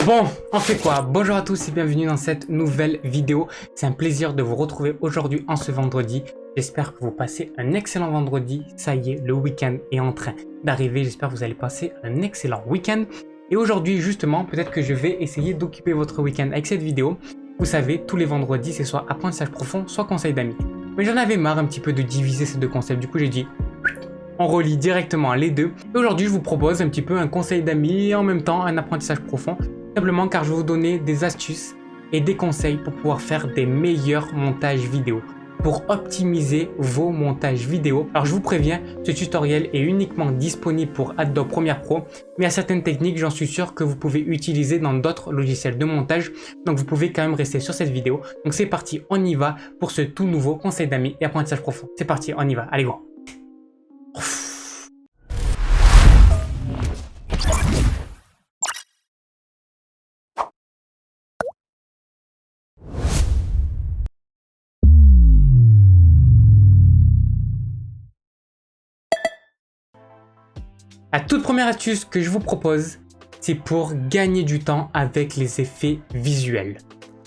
Bon, on fait quoi? Bonjour à tous et bienvenue dans cette nouvelle vidéo. C'est un plaisir de vous retrouver aujourd'hui en ce vendredi. J'espère que vous passez un excellent vendredi. Ça y est, le week-end est en train d'arriver. J'espère que vous allez passer un excellent week-end. Et aujourd'hui, justement, peut-être que je vais essayer d'occuper votre week-end avec cette vidéo. Vous savez, tous les vendredis, c'est soit apprentissage profond, soit conseil d'amis. Mais j'en avais marre un petit peu de diviser ces deux concepts. Du coup, j'ai dit, on relie directement les deux. Et aujourd'hui, je vous propose un petit peu un conseil d'amis et en même temps un apprentissage profond. Simplement car je vais vous donner des astuces et des conseils pour pouvoir faire des meilleurs montages vidéo, pour optimiser vos montages vidéo. Alors je vous préviens, ce tutoriel est uniquement disponible pour Adobe Premiere Pro, mais il y a certaines techniques, j'en suis sûr, que vous pouvez utiliser dans d'autres logiciels de montage, donc vous pouvez quand même rester sur cette vidéo. Donc c'est parti, on y va pour ce tout nouveau conseil d'amis et apprentissage profond. C'est parti, on y va, allez go. La toute première astuce que je vous propose, c'est pour gagner du temps avec les effets visuels.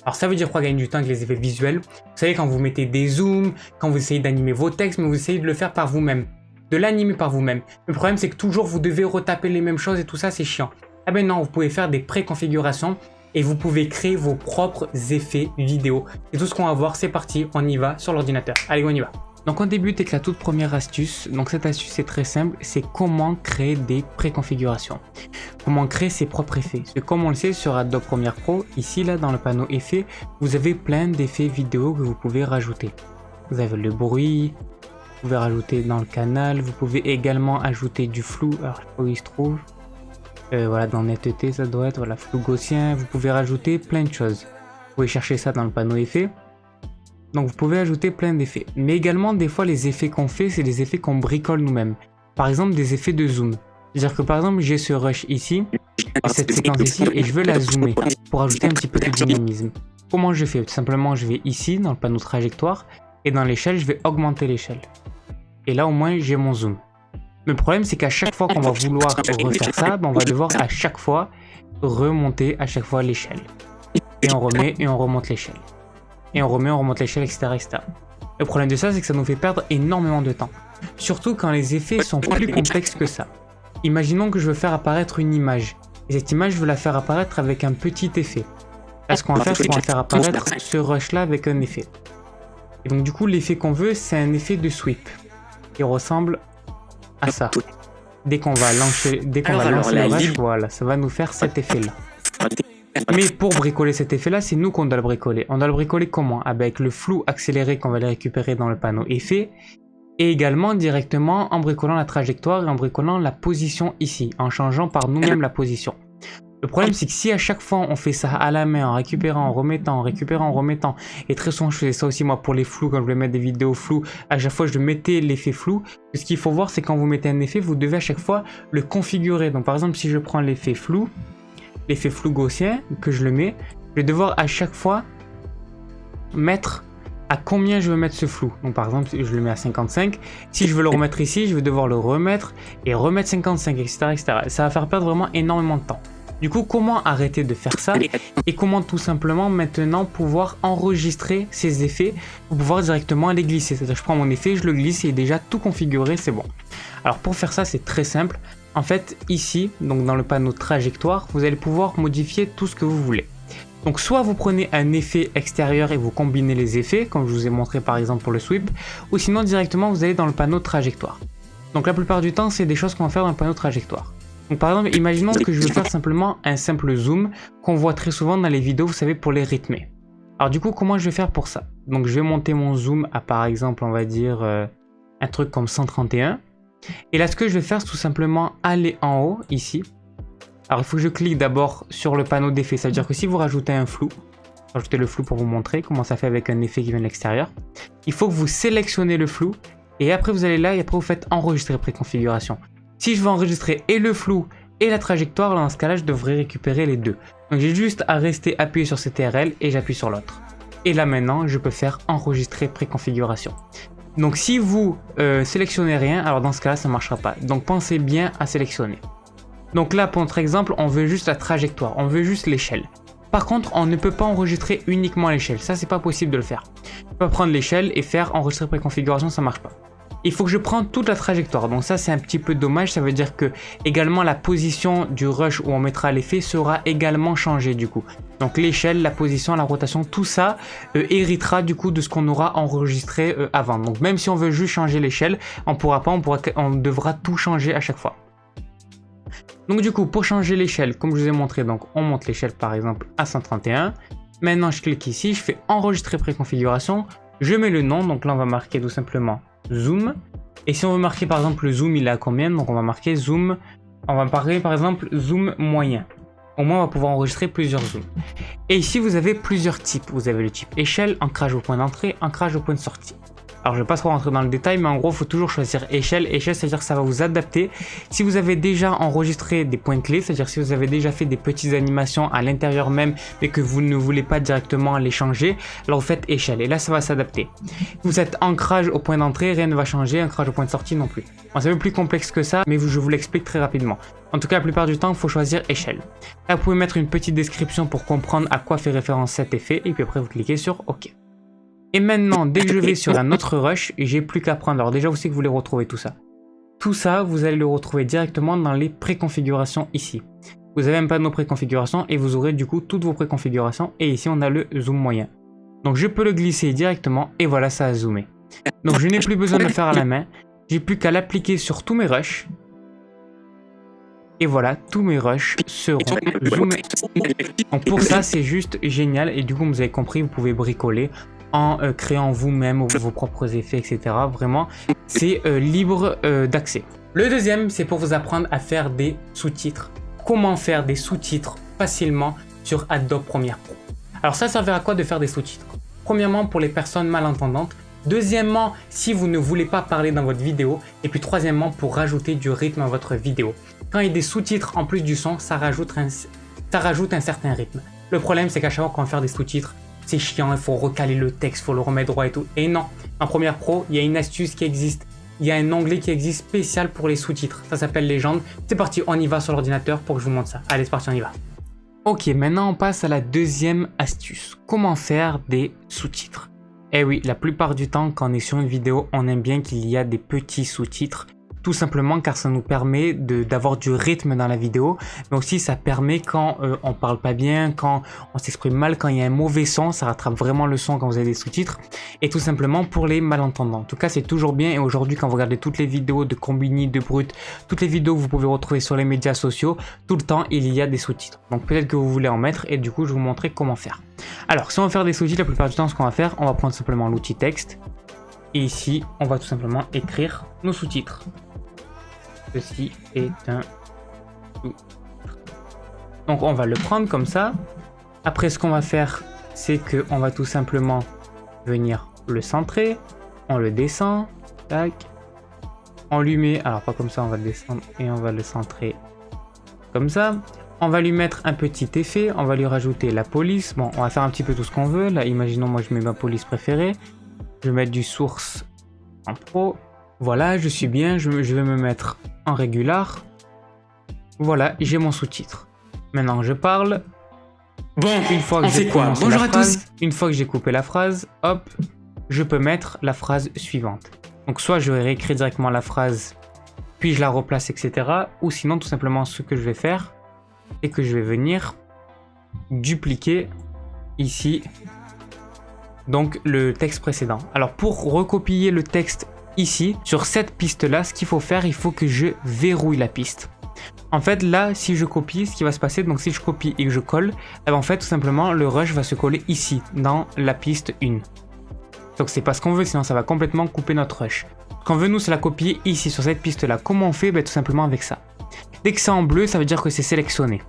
Alors ça veut dire quoi gagner du temps avec les effets visuels? Vous savez, quand vous mettez des zooms, quand vous essayez d'animer vos textes, mais vous essayez de le faire par vous-même, de l'animer par vous-même. Le problème, c'est que toujours vous devez retaper les mêmes choses et tout ça, c'est chiant. Ah ben non, vous pouvez faire des préconfigurations et vous pouvez créer vos propres effets vidéo. C'est tout ce qu'on va voir, c'est parti, on y va sur l'ordinateur. Allez, on y va. Donc on débute avec la toute première astuce. Donc cette astuce est très simple, c'est comment créer des préconfigurations. Comment créer ses propres effets. Parce que comme on le sait sur Adobe Premiere Pro, ici là dans le panneau effets, vous avez plein d'effets vidéo que vous pouvez rajouter. Vous avez le bruit, vous pouvez rajouter dans le canal, vous pouvez également ajouter du flou, alors je sais pas où il se trouve. Voilà, dans netteté ça doit être, voilà, flou gaussien, vous pouvez rajouter plein de choses. Vous pouvez chercher ça dans le panneau effets. Donc vous pouvez ajouter plein d'effets. Mais également des fois les effets qu'on fait, c'est des effets qu'on bricole nous-mêmes. Par exemple des effets de zoom. C'est-à-dire que par exemple j'ai ce rush ici, cette séquence ici, et je veux la zoomer pour ajouter un petit peu de dynamisme. Comment je fais? Tout simplement je vais ici dans le panneau trajectoire et dans l'échelle je vais augmenter l'échelle. Et là au moins j'ai mon zoom. Le problème c'est qu'à chaque fois qu'on va vouloir refaire ça, on va devoir à chaque fois remonter à chaque fois l'échelle. Et on remet et on remonte l'échelle. Et on remet, on remonte l'échelle, etc., etc. Le problème de ça, c'est que ça nous fait perdre énormément de temps. Surtout quand les effets sont plus complexes que ça. Imaginons que je veux faire apparaître une image. Et cette image, je veux la faire apparaître avec un petit effet. Là, ce qu'on va faire, c'est qu'on va faire apparaître ce rush-là avec un effet. Et donc, du coup, l'effet qu'on veut, c'est un effet de sweep. Qui ressemble à ça. Dès qu'on va lancer, le rush, voilà, ça va nous faire cet effet-là. Mais pour bricoler cet effet-là, c'est nous qu'on doit le bricoler. On doit le bricoler comment? Avec le flou accéléré qu'on va aller récupérer dans le panneau effet. Et également directement en bricolant la trajectoire et en bricolant la position ici. En changeant par nous-mêmes la position. Le problème, c'est que si à chaque fois on fait ça à la main, en récupérant, en remettant, en récupérant, en remettant. Et très souvent, je faisais ça aussi moi pour les flous, quand je voulais mettre des vidéos floues. À chaque fois, je mettais l'effet flou. Ce qu'il faut voir, c'est quand vous mettez un effet, vous devez à chaque fois le configurer. Donc par exemple, si je prends l'effet flou gaussien, que je le mets, je vais devoir à chaque fois mettre à combien je veux mettre ce flou. Donc par exemple, je le mets à 55. Si je veux le remettre ici, je vais devoir le remettre et remettre 55, etc., etc. Ça va faire perdre vraiment énormément de temps. Du coup, comment arrêter de faire ça et comment tout simplement maintenant pouvoir enregistrer ces effets pour pouvoir directement les glisser. C'est-à-dire je prends mon effet, je le glisse et il est déjà tout configuré, c'est bon. Alors pour faire ça, c'est très simple. En fait, ici, donc dans le panneau trajectoire, vous allez pouvoir modifier tout ce que vous voulez. Donc soit vous prenez un effet extérieur et vous combinez les effets, comme je vous ai montré par exemple pour le sweep, ou sinon directement vous allez dans le panneau trajectoire. Donc la plupart du temps, c'est des choses qu'on va faire dans le panneau trajectoire. Donc par exemple, imaginons que je veux faire simplement un simple zoom qu'on voit très souvent dans les vidéos, vous savez, pour les rythmer. Alors du coup, comment je vais faire pour ça? Donc je vais monter mon zoom à par exemple, on va dire un truc comme 131. Et là, ce que je vais faire, c'est tout simplement aller en haut, ici. Alors, il faut que je clique d'abord sur le panneau d'effet. Ça veut dire que si vous rajoutez un flou, rajoutez le flou pour vous montrer comment ça fait avec un effet qui vient de l'extérieur. Il faut que vous sélectionnez le flou. Et après, vous allez là et après, vous faites enregistrer préconfiguration. Si je veux enregistrer et le flou et la trajectoire, là, dans ce cas-là, je devrais récupérer les deux. Donc, j'ai juste à rester appuyé sur CTRL et j'appuie sur l'autre. Et là, maintenant, je peux faire enregistrer préconfiguration. Donc si vous sélectionnez rien, alors dans ce cas-là, ça ne marchera pas. Donc pensez bien à sélectionner. Donc là, pour notre exemple, on veut juste la trajectoire, on veut juste l'échelle. Par contre, on ne peut pas enregistrer uniquement l'échelle. Ça, c'est pas possible de le faire. Je peux pas prendre l'échelle et faire enregistrer préconfiguration, ça marche pas. Il faut que je prenne toute la trajectoire. Donc ça, c'est un petit peu dommage. Ça veut dire que également la position du rush où on mettra l'effet sera également changée du coup. Donc l'échelle, la position, la rotation, tout ça héritera du coup de ce qu'on aura enregistré avant. Donc même si on veut juste changer l'échelle, on devra tout changer à chaque fois. Donc du coup, pour changer l'échelle, comme je vous ai montré, donc on monte l'échelle par exemple à 131. Maintenant, je clique ici, je fais enregistrer préconfiguration. Je mets le nom, donc là on va marquer tout simplement zoom. Et si on veut marquer par exemple le zoom, il est à combien? Donc on va marquer zoom, on va marquer par exemple zoom moyen. Au moins on va pouvoir enregistrer plusieurs zooms. Et ici vous avez plusieurs types. Vous avez le type échelle, ancrage au point d'entrée, ancrage au point de sortie. Alors je ne vais pas trop rentrer dans le détail, mais en gros il faut toujours choisir échelle. Échelle, c'est-à-dire que ça va vous adapter. Si vous avez déjà enregistré des points clés, c'est-à-dire si vous avez déjà fait des petites animations à l'intérieur même, mais que vous ne voulez pas directement les changer, alors vous faites échelle et là ça va s'adapter. Vous êtes ancrage au point d'entrée, rien ne va changer, ancrage au point de sortie non plus. Bon, c'est un peu plus complexe que ça, mais je vous l'explique très rapidement. En tout cas, la plupart du temps, il faut choisir échelle. Là, vous pouvez mettre une petite description pour comprendre à quoi fait référence cet effet, et puis après vous cliquez sur OK. Et maintenant, dès que je vais sur un autre rush, j'ai plus qu'à prendre. Alors déjà, vous savez que vous voulez retrouver tout ça. Tout ça, vous allez le retrouver directement dans les préconfigurations ici. Vous avez un panneau préconfiguration et vous aurez du coup toutes vos préconfigurations. Et ici, on a le zoom moyen. Donc je peux le glisser directement et voilà, ça a zoomé. Donc je n'ai plus besoin de le faire à la main. J'ai plus qu'à l'appliquer sur tous mes rushs. Et voilà, tous mes rushs seront zoomés. Donc pour ça, c'est juste génial. Et du coup, vous avez compris, vous pouvez bricoler en créant vous-même vos propres effets, etc. Vraiment, c'est libre d'accès. Le deuxième, c'est pour vous apprendre à faire des sous-titres. Comment faire des sous-titres facilement sur Adobe Premiere Pro. Alors ça servira à quoi de faire des sous-titres? Premièrement, pour les personnes malentendantes. Deuxièmement, si vous ne voulez pas parler dans votre vidéo. Et puis troisièmement, pour rajouter du rythme à votre vidéo. Quand il y a des sous-titres en plus du son, ça rajoute un certain rythme. Le problème, c'est qu'à chaque fois qu'on va faire des sous-titres, c'est chiant, il faut recaler le texte, il faut le remettre droit et tout. Et non, en Premiere Pro, il y a une astuce qui existe. Il y a un onglet qui existe spécial pour les sous-titres. Ça s'appelle Légende. C'est parti, on y va sur l'ordinateur pour que je vous montre ça. Allez, c'est parti, on y va. Ok, maintenant on passe à la deuxième astuce. Comment faire des sous-titres? Eh oui, la plupart du temps, quand on est sur une vidéo, on aime bien qu'il y a des petits sous-titres. Tout simplement car ça nous permet d'avoir du rythme dans la vidéo, mais aussi ça permet quand on parle pas bien, quand on s'exprime mal, quand il y a un mauvais son, ça rattrape vraiment le son quand vous avez des sous-titres, et tout simplement pour les malentendants. En tout cas, c'est toujours bien, et aujourd'hui quand vous regardez toutes les vidéos de Combini, de Brut, toutes les vidéos que vous pouvez retrouver sur les médias sociaux, tout le temps il y a des sous-titres. Donc peut-être que vous voulez en mettre, et du coup je vais vous montrer comment faire. Alors si on veut faire des sous-titres, la plupart du temps ce qu'on va faire, on va prendre simplement l'outil texte, et ici on va tout simplement écrire nos sous-titres. Ceci est un sous-titre. Donc on va le prendre comme ça. Après ce qu'on va faire, c'est qu'on va tout simplement venir le centrer. On le descend. Tac. On lui met, alors pas comme ça, on va le descendre et on va le centrer comme ça. On va lui mettre un petit effet. On va lui rajouter la police. Bon, on va faire un petit peu tout ce qu'on veut. Là, imaginons, moi je mets ma police préférée. Je vais mettre du source en pro. Voilà, je suis bien, je vais me mettre en régular. Voilà, j'ai mon sous-titre. Maintenant, je parle. Bon, une fois que on fait quoi? Bonjour à tous. Une fois que j'ai coupé la phrase, hop, je peux mettre la phrase suivante. Donc, soit je vais réécrire directement la phrase, puis je la replace, etc. Ou sinon, tout simplement, ce que je vais faire, c'est que je vais venir dupliquer ici, donc, le texte précédent. Alors, pour recopier le texte ici, sur cette piste-là, ce qu'il faut faire, il faut que je verrouille la piste. En fait, là, si je copie, ce qui va se passer, donc si je copie et que je colle, eh ben, en fait, tout simplement, le rush va se coller ici, dans la piste 1. Donc, c'est pas ce qu'on veut, sinon ça va complètement couper notre rush. Ce qu'on veut, nous, c'est la copier ici, sur cette piste-là. Comment on fait? Ben, tout simplement avec ça. Dès que c'est en bleu, ça veut dire que c'est sélectionné.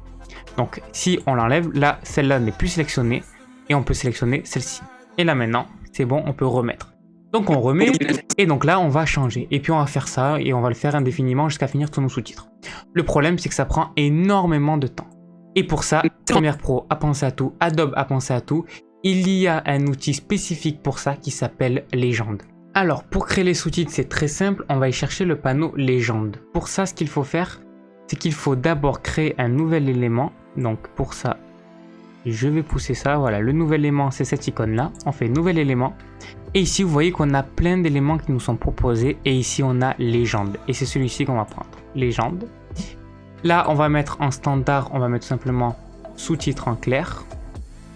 Donc, si on l'enlève, là, celle-là n'est plus sélectionnée, et on peut sélectionner celle-ci. Et là, maintenant, c'est bon, on peut remettre. Donc on remet, et donc là on va changer. Et puis on va faire ça, et on va le faire indéfiniment jusqu'à finir tous nos sous-titres. Le problème c'est que ça prend énormément de temps. Et pour ça, Premiere Pro a pensé à tout, Adobe a pensé à tout. Il y a un outil spécifique pour ça qui s'appelle Légende. Alors pour créer les sous-titres c'est très simple, on va y chercher le panneau Légende. Pour ça ce qu'il faut faire, c'est qu'il faut d'abord créer un nouvel élément. Donc pour ça, je vais pousser ça. Voilà, le nouvel élément, c'est cette icône-là. On fait nouvel élément. Et ici, vous voyez qu'on a plein d'éléments qui nous sont proposés. Et ici, on a légende. Et c'est celui-ci qu'on va prendre. Légende. Là, on va mettre en standard, on va mettre tout simplement sous-titre en clair.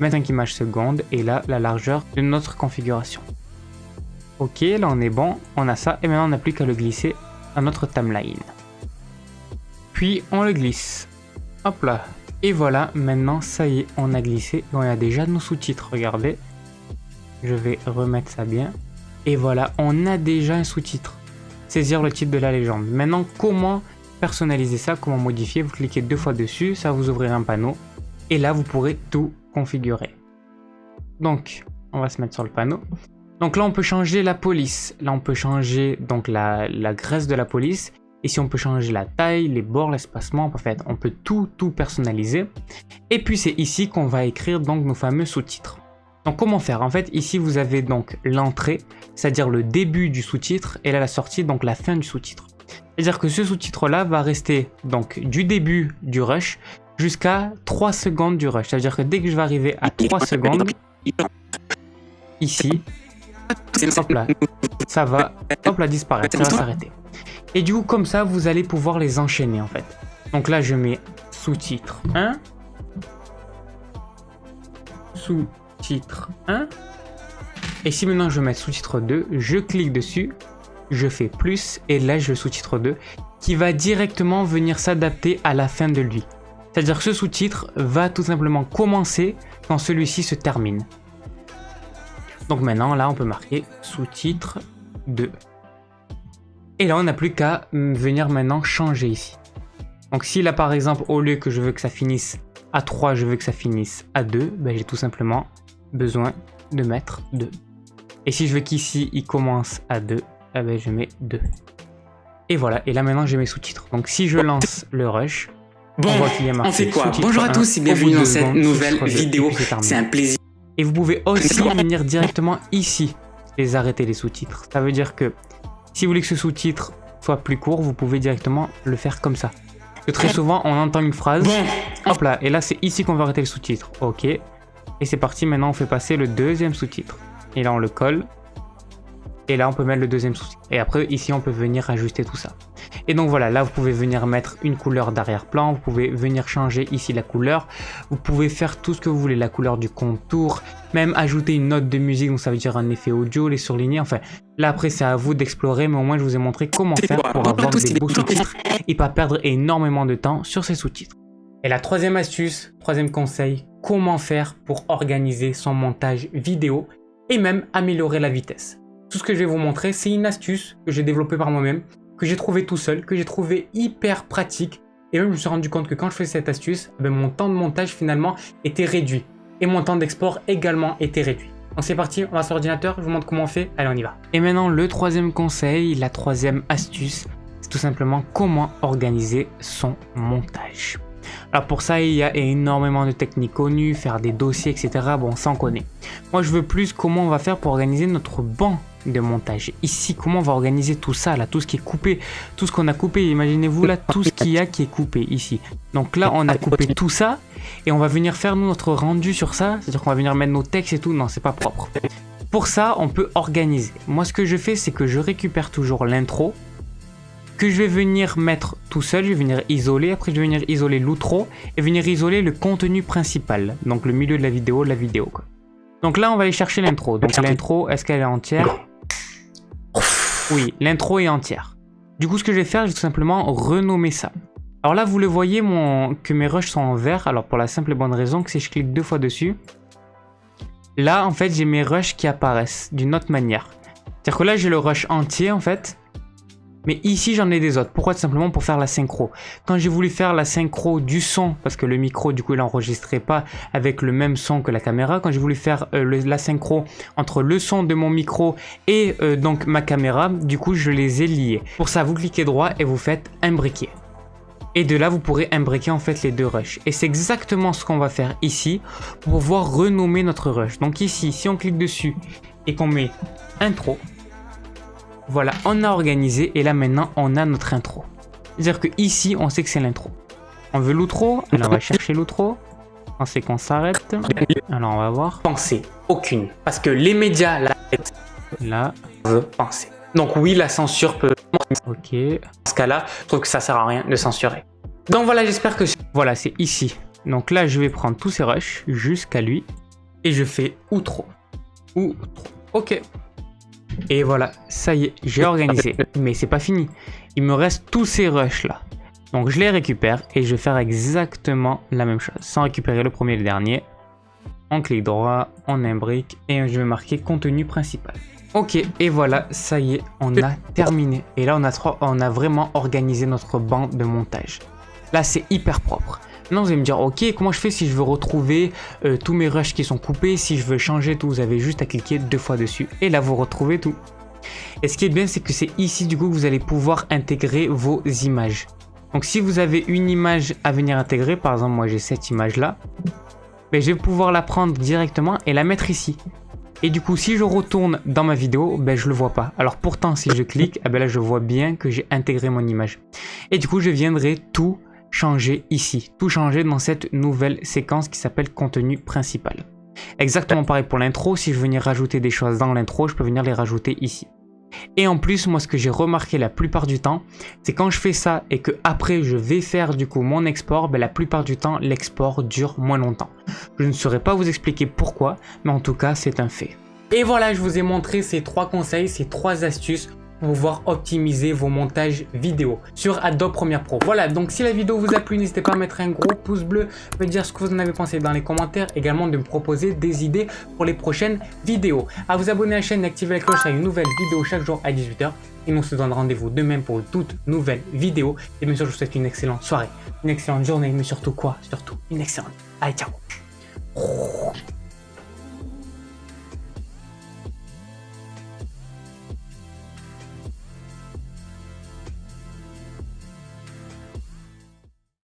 25 images secondes. Et là, la largeur de notre configuration. Ok, là, on est bon. On a ça. Et maintenant, on n'a plus qu'à le glisser à notre timeline. Puis, on le glisse. Hop là. Et voilà, maintenant, ça y est, on a glissé. Et on a déjà nos sous-titres. Regardez. Je vais remettre ça bien. Et voilà, on a déjà un sous-titre. Saisir le titre de la légende. Maintenant, comment personnaliser ça? Comment modifier? Vous cliquez 2 fois dessus, ça vous ouvrira un panneau. Et là, vous pourrez tout configurer. Donc, on va se mettre sur le panneau. Donc là, on peut changer la police. Là, on peut changer donc la graisse de la police. Ici, on peut changer la taille, les bords, l'espacement. En fait, on peut tout personnaliser. Et puis, c'est ici qu'on va écrire donc nos fameux sous-titres. Donc comment faire? En fait, ici vous avez donc l'entrée, c'est-à-dire le début du sous-titre, et là la sortie, donc la fin du sous-titre. C'est-à-dire que ce sous-titre-là va rester donc du début du rush jusqu'à 3 secondes du rush. C'est-à-dire que dès que je vais arriver à 3 secondes, ici, hop là, ça va hop là disparaître, ça va s'arrêter. Et du coup, comme ça, vous allez pouvoir les enchaîner en fait. Donc là, je mets sous-titre 1, sous-titre 1. Et si maintenant je veux mettre sous-titre 2, je clique dessus, je fais plus et là je sous-titre 2 qui va directement venir s'adapter à la fin de lui. C'est-à-dire que ce sous-titre va tout simplement commencer quand celui-ci se termine. Donc maintenant là on peut marquer sous-titre 2. Et là on n'a plus qu'à venir maintenant changer ici. Donc si là par exemple au lieu que je veux que ça finisse à 3, je veux que ça finisse à 2, ben, j'ai tout simplement besoin de mettre 2. Et si je veux qu'ici il commence à 2, eh ben, je mets 2. Et voilà, et là maintenant j'ai mes sous-titres. Donc si je lance le rush, bon, on voit qu'il y a marqué on fait quoi? Bonjour à 1, tous et bienvenue dans cette nouvelle vidéo. C'est un plaisir. Et vous pouvez aussi venir directement ici, les arrêter les sous-titres. Ça veut dire que si vous voulez que ce sous-titre soit plus court, vous pouvez directement le faire comme ça. Que très souvent on entend une phrase, hop là, et là c'est ici qu'on va arrêter le sous-titre. Ok, et c'est parti, maintenant on fait passer le deuxième sous-titre. Et là on le colle, et là on peut mettre le deuxième sous-titre. Et après ici on peut venir ajuster tout ça. Et donc voilà, là vous pouvez venir mettre une couleur d'arrière-plan, vous pouvez venir changer ici la couleur, vous pouvez faire tout ce que vous voulez, la couleur du contour, même ajouter une note de musique, donc ça veut dire un effet audio, les surligner, enfin là après c'est à vous d'explorer, mais au moins je vous ai montré comment faire pour avoir des beaux sous-titres et pas perdre énormément de temps sur ces sous-titres. Et la troisième astuce, troisième conseil, comment faire pour organiser son montage vidéo et même améliorer la vitesse. Tout ce que je vais vous montrer, c'est une astuce que j'ai développée par moi-même, que j'ai trouvé tout seul, que j'ai trouvé hyper pratique. Et même je me suis rendu compte que quand je faisais cette astuce, ben, mon temps de montage finalement était réduit. Et mon temps d'export également était réduit. Donc c'est parti, on va sur l'ordinateur, je vous montre comment on fait, allez on y va. Et maintenant le troisième conseil, la troisième astuce, c'est tout simplement comment organiser son montage. Alors pour ça il y a énormément de techniques connues, faire des dossiers etc. Bon ça on connaît. Moi je veux plus comment on va faire pour organiser notre banc de montage. Ici comment on va organiser tout ça là, tout ce qui est coupé, tout ce qu'on a coupé, imaginez-vous là tout ce qu'il y a qui est coupé ici. Donc là on a coupé tout ça et on va venir faire nous notre rendu sur ça, c'est-à-dire qu'on va venir mettre nos textes et tout, non c'est pas propre. Pour ça on peut organiser. Moi ce que je fais c'est que je récupère toujours l'intro, que je vais venir mettre tout seul, je vais venir isoler, après je vais venir isoler l'outro et venir isoler le contenu principal, donc le milieu de la vidéo quoi. Donc là on va aller chercher l'intro, donc l'intro est-ce qu'elle est entière? Oui, l'intro est entière. Du coup ce que je vais faire, je vais tout simplement renommer ça. Alors là vous le voyez que mes rushs sont en vert, alors pour la simple et bonne raison que si je clique 2 fois dessus, là en fait j'ai mes rushs qui apparaissent d'une autre manière. C'est-à-dire que là j'ai le rush entier en fait, mais ici j'en ai des autres. Pourquoi? Tout simplement pour faire la synchro. Quand j'ai voulu faire la synchro du son, parce que le micro du coup il n'enregistrait pas avec le même son que la caméra, quand j'ai voulu faire la synchro entre le son de mon micro et donc ma caméra, du coup je les ai liés. Pour ça vous cliquez droit et vous faites imbriquer. Et de là vous pourrez imbriquer en fait les deux rushs. Et c'est exactement ce qu'on va faire ici pour pouvoir renommer notre rush. Donc ici si on clique dessus et qu'on met intro, voilà, on a organisé et là maintenant on a notre intro. C'est-à-dire que ici, on sait que c'est l'intro. On veut l'outro, alors on va chercher l'outro. On sait qu'on s'arrête. Alors on va voir. Pensée, aucune. Parce que les médias, là, on veut penser. Donc oui, la censure peut... Ok. Dans ce cas-là, je trouve que ça sert à rien de censurer. Donc voilà, j'espère que... Voilà, c'est ici. Donc là, je vais prendre tous ces rushs jusqu'à lui. Et je fais outro. Outro. Ok. Et voilà, ça y est, j'ai organisé. Mais c'est pas fini. Il me reste tous ces rushs là. Donc je les récupère et je vais faire exactement la même chose. Sans récupérer le premier et le dernier. On clique droit, on imbrique et je vais marquer contenu principal. Ok, et voilà, ça y est, on a terminé. Et là, on a vraiment organisé notre banc de montage. Là, c'est hyper propre. Maintenant, vous allez me dire, ok, comment je fais si je veux retrouver tous mes rushs qui sont coupés, si je veux changer tout, vous avez juste à cliquer 2 fois dessus. Et là, vous retrouvez tout. Et ce qui est bien, c'est que c'est ici, du coup, que vous allez pouvoir intégrer vos images. Donc, si vous avez une image à venir intégrer, par exemple, moi, j'ai cette image-là, ben, je vais pouvoir la prendre directement et la mettre ici. Et du coup, si je retourne dans ma vidéo, ben, je le vois pas. Alors pourtant, si je clique, ben là, je vois bien que j'ai intégré mon image. Et du coup, je viendrai tout changer ici. Tout changer dans cette nouvelle séquence qui s'appelle contenu principal. Exactement pareil pour l'intro. Si je veux venir rajouter des choses dans l'intro, je peux venir les rajouter ici. Et en plus, moi, ce que j'ai remarqué la plupart du temps, c'est quand je fais ça et que après je vais faire du coup mon export, ben, la plupart du temps, l'export dure moins longtemps. Je ne saurais pas vous expliquer pourquoi, mais en tout cas, c'est un fait. Et voilà, je vous ai montré ces 3 conseils, ces 3 astuces pour pouvoir optimiser vos montages vidéo sur Adobe Premiere Pro. Voilà, donc si la vidéo vous a plu, n'hésitez pas à mettre un gros pouce bleu, me dire ce que vous en avez pensé dans les commentaires, également de me proposer des idées pour les prochaines vidéos. À vous abonner à la chaîne et activer la cloche à une nouvelle vidéo chaque jour à 18 h. Et nous on se donne rendez-vous demain pour une toute nouvelle vidéo. Et bien sûr, je vous souhaite une excellente soirée, une excellente journée, mais surtout quoi? Surtout une excellente. Allez, ciao!